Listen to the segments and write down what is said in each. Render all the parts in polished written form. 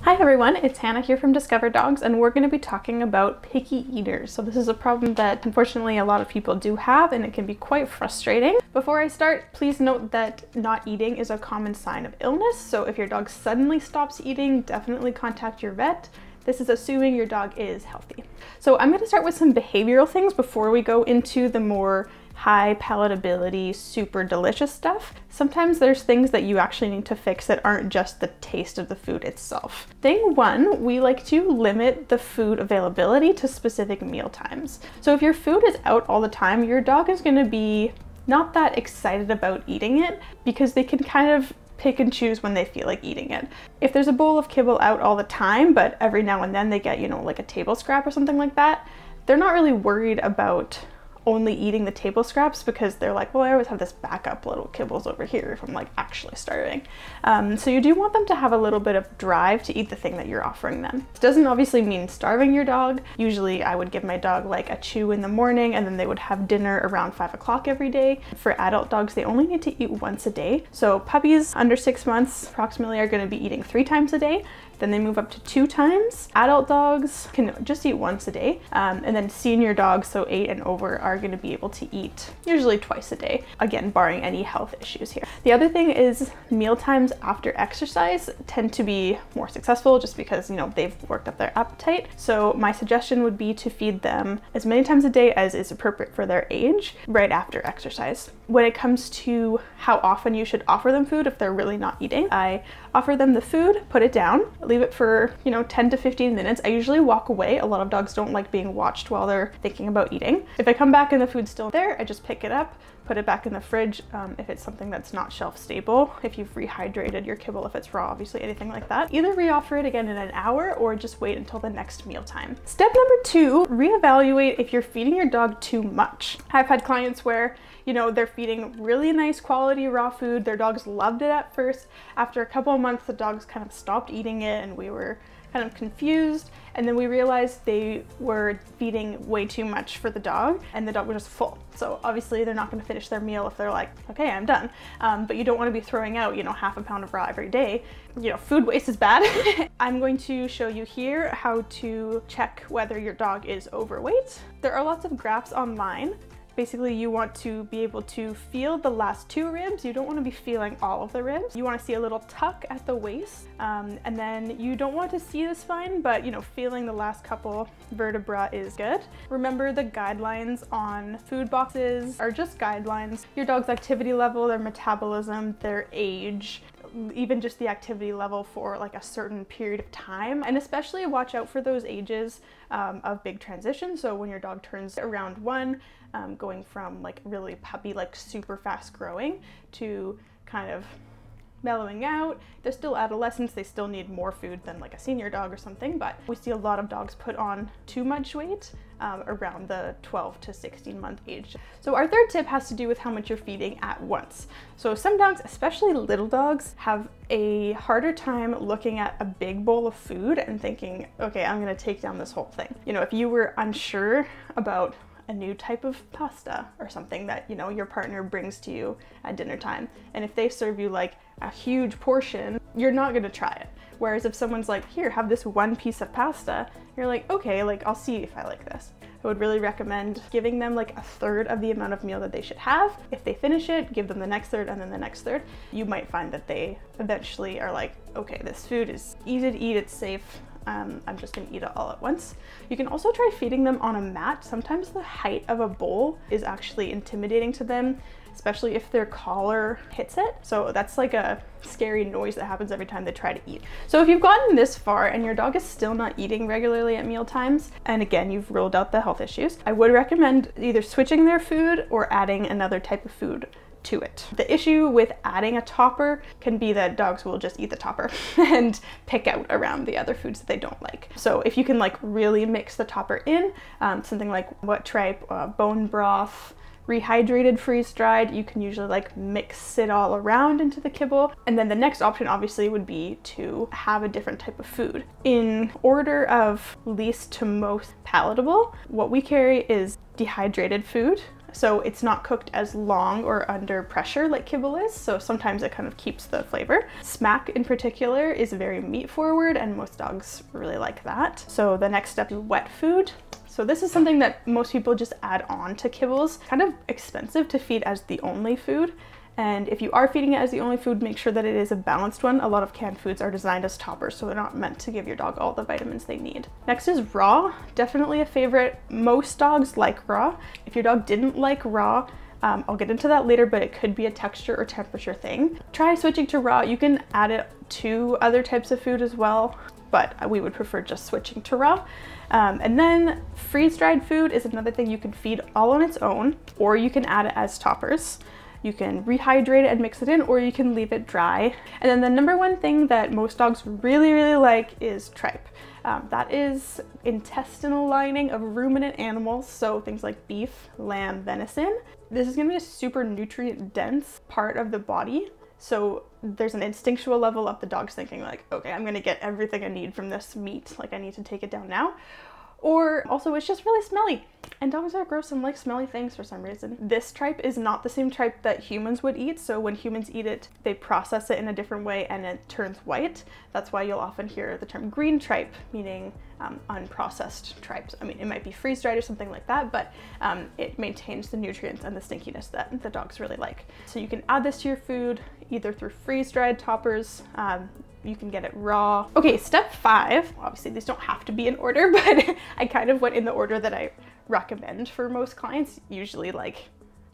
Hi everyone, it's Hannah here from Discover Dogs, and we're going to be talking about picky eaters. So this is a problem that unfortunately a lot of people do have, and it can be quite frustrating. Before I start, please note that not eating is a common sign of illness. So if your dog suddenly stops eating, definitely contact your vet. This is assuming your dog is healthy. So I'm going to start with some behavioral things before we go into the more high palatability, super delicious stuff. Sometimes there's things that you actually need to fix that aren't just the taste of the food itself. Thing one, we like to limit the food availability to specific meal times. So if your food is out all the time, your dog is going to be not that excited about eating it because they can kind of pick and choose when they feel like eating it. If there's a bowl of kibble out all the time, but every now and then they get, like a table scrap or something like that, they're not really worried about only eating the table scraps because they're like, well, I always have this backup little kibbles over here if I'm like actually starving. So you do want them to have a little bit of drive to eat the thing that you're offering them. It doesn't obviously mean starving your dog. Usually I would give my dog like a chew in the morning, and then they would have dinner around 5 o'clock every day. For adult dogs, they only need to eat once a day. So puppies under 6 months approximately are going to be eating 3 times a day. Then they move up to 2 times. Adult dogs can just eat once a day. And then senior dogs, so 8 and over, are going to be able to eat usually twice a day. Again, barring any health issues here. The other thing is meal times after exercise tend to be more successful just because, they've worked up their appetite. So my suggestion would be to feed them as many times a day as is appropriate for their age right after exercise. When it comes to how often you should offer them food if they're really not eating, I offer them the food, put it down, leave it for 10 to 15 minutes. I usually walk away. A lot of dogs don't like being watched while they're thinking about eating. If I come back and the food's still there, I just pick it up, put it back in the fridge if it's something that's not shelf stable, if you've rehydrated your kibble, if it's raw, obviously anything like that. Either reoffer it again in an hour or just wait until the next meal time. Step number 2, reevaluate if you're feeding your dog too much. I've had clients where they're feeding really nice quality raw food. Their dogs loved it at first. After a couple of months, the dogs kind of stopped eating it and we were kind of confused. And then we realized they were feeding way too much for the dog and the dog was just full. So obviously they're not going to finish their meal if they're like, okay, I'm done. But you don't want to be throwing out, half a pound of raw every day. Food waste is bad. I'm going to show you here how to check whether your dog is overweight. There are lots of graphs online. Basically, you want to be able to feel the last 2 ribs. You don't want to be feeling all of the ribs. You want to see a little tuck at the waist. And then you don't want to see the spine, but feeling the last couple vertebra is good. Remember, the guidelines on food boxes are just guidelines. Your dog's activity level, their metabolism, their age, even just the activity level for like a certain period of time. And especially watch out for those ages of big transition. So when your dog turns around 1, going from like really puppy, like super fast growing to kind of mellowing out. They're still adolescents, they still need more food than like a senior dog or something, but we see a lot of dogs put on too much weight around the 12 to 16 month age. So our third tip has to do with how much you're feeding at once. So some dogs, especially little dogs, have a harder time looking at a big bowl of food and thinking, okay, I'm gonna take down this whole thing. If you were unsure about a new type of pasta or something that your partner brings to you at dinner time, and if they serve you like a huge portion, you're not going to try it. Whereas if someone's like, here, have this one piece of pasta, you're like, okay, like I'll see if I like this. I would really recommend giving them like a third of the amount of meal that they should have. If they finish it, give them the next third and then the next third. You might find that they eventually are like, okay, this food is easy to eat, it's safe. I'm just gonna eat it all at once. You can also try feeding them on a mat. Sometimes the height of a bowl is actually intimidating to them, especially if their collar hits it. So that's like a scary noise that happens every time they try to eat. So if you've gotten this far and your dog is still not eating regularly at meal times, and again, you've ruled out the health issues, I would recommend either switching their food or adding another type of food to it. The issue with adding a topper can be that dogs will just eat the topper and pick out around the other foods that they don't like. So if you can like really mix the topper in, something like what tripe, bone broth, rehydrated, freeze-dried, you can usually like mix it all around into the kibble. And then the next option obviously would be to have a different type of food. In order of least to most palatable, what we carry is dehydrated food. So it's not cooked as long or under pressure like kibble is, so sometimes it kind of keeps the flavor. Smack in particular is very meat forward, and most dogs really like that. So the next step is wet food. So this is something that most people just add on to kibbles. Kind of expensive to feed as the only food. And if you are feeding it as the only food, make sure that it is a balanced one. A lot of canned foods are designed as toppers, so they're not meant to give your dog all the vitamins they need. Next is raw, definitely a favorite. Most dogs like raw. If your dog didn't like raw, I'll get into that later, but it could be a texture or temperature thing. Try switching to raw. You can add it to other types of food as well, but we would prefer just switching to raw. And then freeze-dried food is another thing you can feed all on its own, or you can add it as toppers. You can rehydrate it and mix it in, or you can leave it dry. And then the number one thing that most dogs really, really like is tripe. That is intestinal lining of ruminant animals, so things like beef, lamb, venison. This is gonna be a super nutrient dense part of the body. So there's an instinctual level of the dog's thinking like, okay, I'm gonna get everything I need from this meat, like I need to take it down now. Or also it's just really smelly, and dogs are gross and like smelly things for some reason. This tripe is not the same tripe that humans would eat, so when humans eat it, they process it in a different way and it turns white. That's why you'll often hear the term green tripe, meaning unprocessed tripes. I mean, it might be freeze-dried or something like that, but it maintains the nutrients and the stinkiness that the dogs really like. So you can add this to your food either through freeze-dried toppers. You can get it raw. Okay, step 5. Obviously these don't have to be in order, but I kind of went in the order that I recommend for most clients. Usually like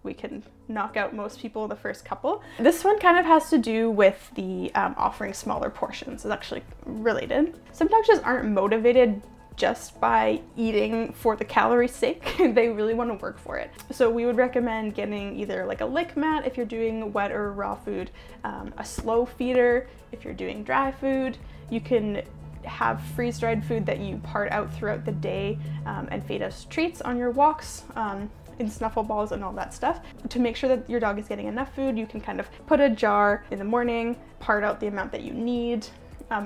we can knock out most people in the first couple. This one kind of has to do with the offering smaller portions. It's actually related. Some dogs just aren't motivated just by eating for the calorie sake. They really want to work for it. So we would recommend getting either like a lick mat if you're doing wet or raw food, a slow feeder if you're doing dry food. You can have freeze-dried food that you part out throughout the day and feed as treats on your walks. In snuffle balls and all that stuff. To make sure that your dog is getting enough food, you can kind of put a jar in the morning, part out the amount that you need,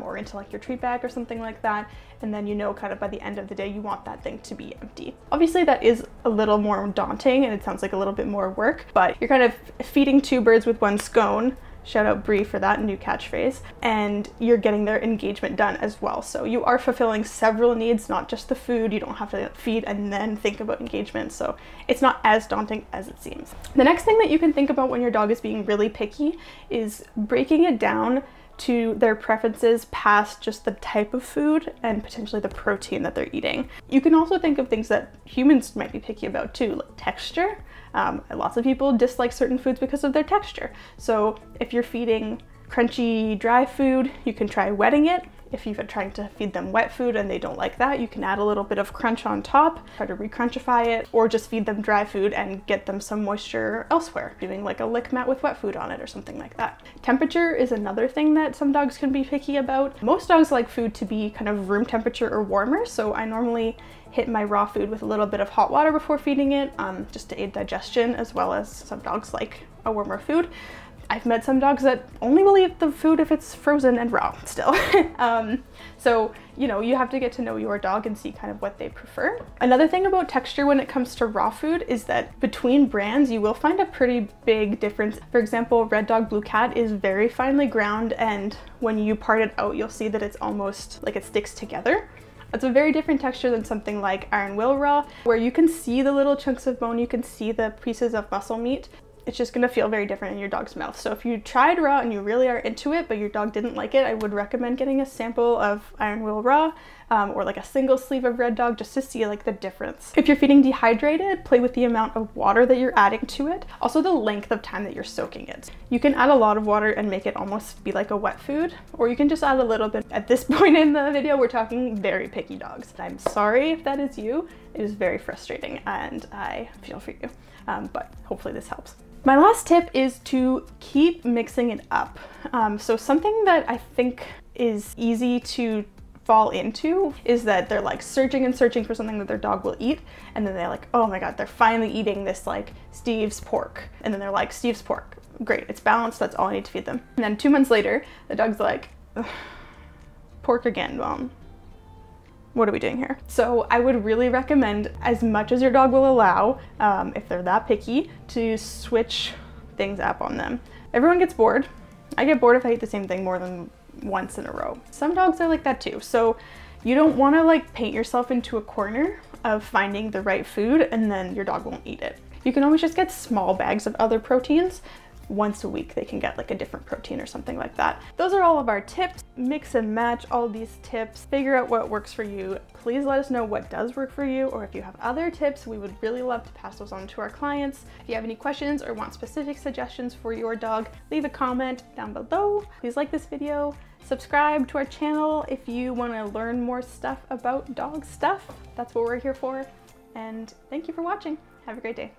or into like your treat bag or something like that, and then you know kind of by the end of the day you want that thing to be empty. Obviously that is a little more daunting and it sounds like a little bit more work, but you're kind of feeding 2 birds with 1 scone. Shout out Brie for that new catchphrase. And you're getting their engagement done as well. So you are fulfilling several needs, not just the food. You don't have to feed and then think about engagement. So it's not as daunting as it seems. The next thing that you can think about when your dog is being really picky is breaking it down to their preferences past just the type of food and potentially the protein that they're eating. You can also think of things that humans might be picky about too, like texture. Lots of people dislike certain foods because of their texture. So if you're feeding crunchy dry food, you can try wetting it. If you've been trying to feed them wet food and they don't like that, you can add a little bit of crunch on top, try to re-crunchify it, or just feed them dry food and get them some moisture elsewhere, doing like a lick mat with wet food on it or something like that. Temperature is another thing that some dogs can be picky about. Most dogs like food to be kind of room temperature or warmer, so I normally hit my raw food with a little bit of hot water before feeding it, just to aid digestion, as well as some dogs like a warmer food. I've met some dogs that only will eat the food if it's frozen and raw still. So, you know, you have to get to know your dog and see kind of what they prefer. Another thing about texture when it comes to raw food is that between brands, you will find a pretty big difference. For example, Red Dog Blue Cat is very finely ground, and when you part it out, you'll see that it's almost like it sticks together. It's a very different texture than something like Iron Will Raw, where you can see the little chunks of bone, you can see the pieces of muscle meat. It's just gonna feel very different in your dog's mouth. So if you tried raw and you really are into it, but your dog didn't like it, I would recommend getting a sample of Iron Will Raw or like a single sleeve of Red Dog just to see like the difference. If you're feeding dehydrated, play with the amount of water that you're adding to it. Also the length of time that you're soaking it. You can add a lot of water and make it almost be like a wet food, or you can just add a little bit. At this point in the video, we're talking very picky dogs. I'm sorry if that is you. It is very frustrating and I feel for you, but hopefully this helps. My last tip is to keep mixing it up. So something that I think is easy to fall into is that they're like searching and searching for something that their dog will eat, and then they're like, oh my god, they're finally eating this like Steve's pork, and then they're like, Steve's pork, great, it's balanced, that's all I need to feed them. And then 2 months later, the dog's like, pork again, well, what are we doing here? So I would really recommend, as much as your dog will allow, if they're that picky, to switch things up on them. Everyone gets bored. I get bored if I eat the same thing more than once in a row. Some dogs are like that too. So you don't want to like paint yourself into a corner of finding the right food and then your dog won't eat it. You can always just get small bags of other proteins. Once a week they can get like a different protein or something like that. Those are all of our tips. Mix and match all these tips. Figure out what works for you. Please let us know what does work for you, or if you have other tips, we would really love to pass those on to our clients. If you have any questions or want specific suggestions for your dog, leave a comment down below. Please like this video. Subscribe to our channel if you want to learn more stuff about dog stuff. That's what we're here for. And thank you for watching. Have a great day.